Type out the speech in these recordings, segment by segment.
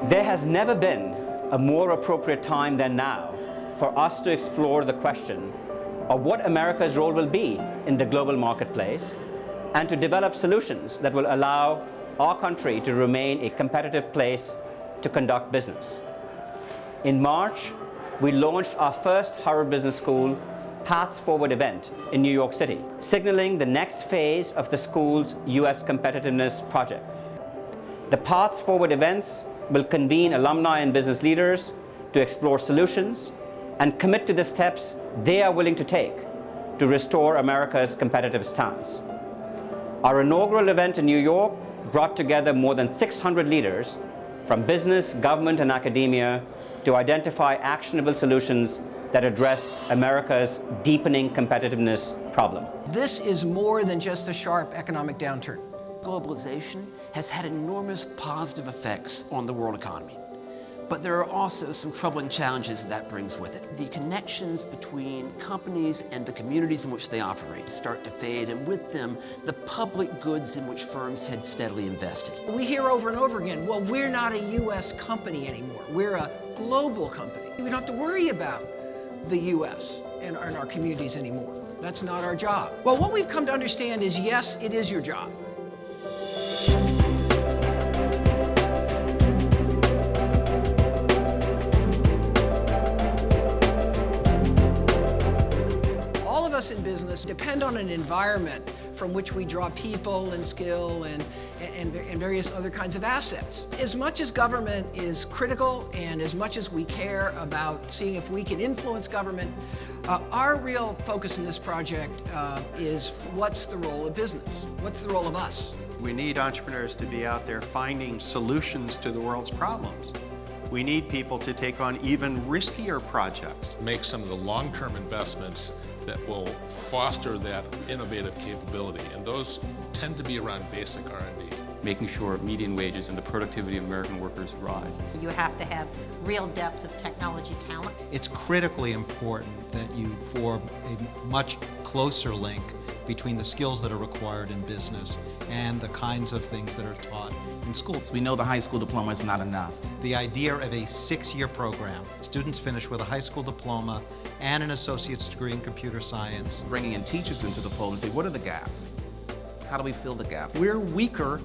There has never been a more appropriate time than now for us to explore the question of what America's role will be in the global marketplace and to develop solutions that will allow our country to remain a competitive place to conduct business. In March, we launched our first Harvard Business School Paths Forward event in New York City, signaling the next phase of the school's U.S. Competitiveness Project. The Paths Forward events will convene alumni and business leaders to explore solutions and commit to the steps they are willing to take to restore America's competitive stance. Our inaugural event in New York brought together more than 600 leaders from business, government, and academia to identify actionable solutions that address America's deepening competitiveness problem. This is more than just a sharp economic downturn. Globalization has had enormous positive effects on the world economy. But there are also some troubling challenges that brings with it. The connections between companies and the communities in which they operate start to fade, and with them, the public goods in which firms had steadily invested. We hear over and over again, well, we're not a U.S. company anymore. We're a global company. We don't have to worry about the U.S. and our communities anymore. That's not our job. Well, what we've come to understand is, yes, it is your job. All of us in business depend on an environment from which we draw people and skill and various other kinds of assets. As much as government is critical and as much as we care about seeing if we can influence government, our real focus in this project is what's the role of business? What's the role of us? We need entrepreneurs to be out there finding solutions to the world's problems. We need people to take on even riskier projects. Make some of the long-term investments that will foster that innovative capability, and those tend to be around basic R&D. Making sure median wages and the productivity of American workers rise. You have to have real depth of technology talent. It's critically important that you form a much closer link between the skills that are required in business and the kinds of things that are taught in schools. We know the high school diploma is not enough. The idea of a 6-year program, students finish with a high school diploma and an associate's degree in computer science. Bringing in teachers into the fold and say, what are the gaps? How do we fill the gaps? We're weaker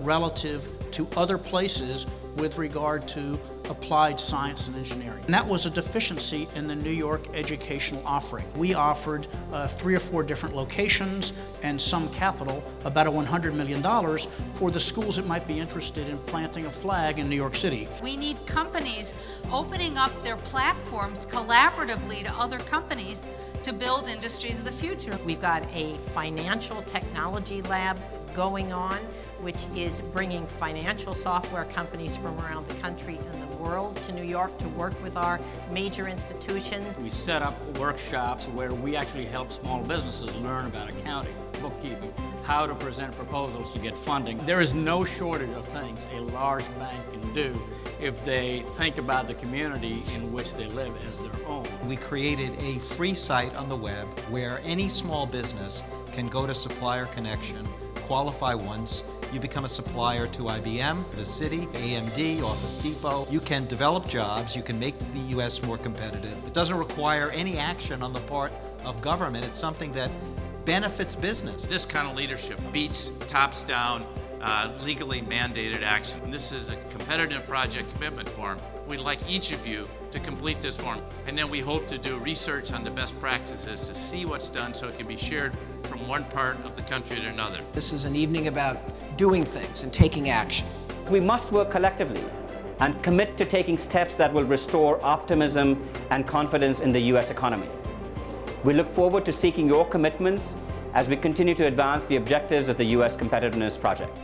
relative to other places with regard to applied science and engineering. And that was a deficiency in the New York educational offering. We offered 3 or 4 different locations and some capital, about $100 million, for the schools that might be interested in planting a flag in New York City. We need companies opening up their platforms collaboratively to other companies to build industries of the future. We've got a financial technology lab going on, which is bringing financial software companies from around the country and the world to New York to work with our major institutions. We set up workshops where we actually help small businesses learn about accounting, bookkeeping, how to present proposals to get funding. There is no shortage of things a large bank can do if they think about the community in which they live as their own. We created a free site on the web where any small business can go to Supplier Connection, qualify once, you become a supplier to IBM, the City, AMD, Office Depot. You can develop jobs, you can make the U.S. more competitive. It doesn't require any action on the part of government. It's something that benefits business. This kind of leadership beats tops-down, legally mandated action. And this is a competitive project commitment form. We'd like each of you to complete this form. And then we hope to do research on the best practices to see what's done so it can be shared from one part of the country to another. This is an evening about doing things and taking action. We must work collectively and commit to taking steps that will restore optimism and confidence in the U.S. economy. We look forward to seeking your commitments as we continue to advance the objectives of the U.S. Competitiveness Project.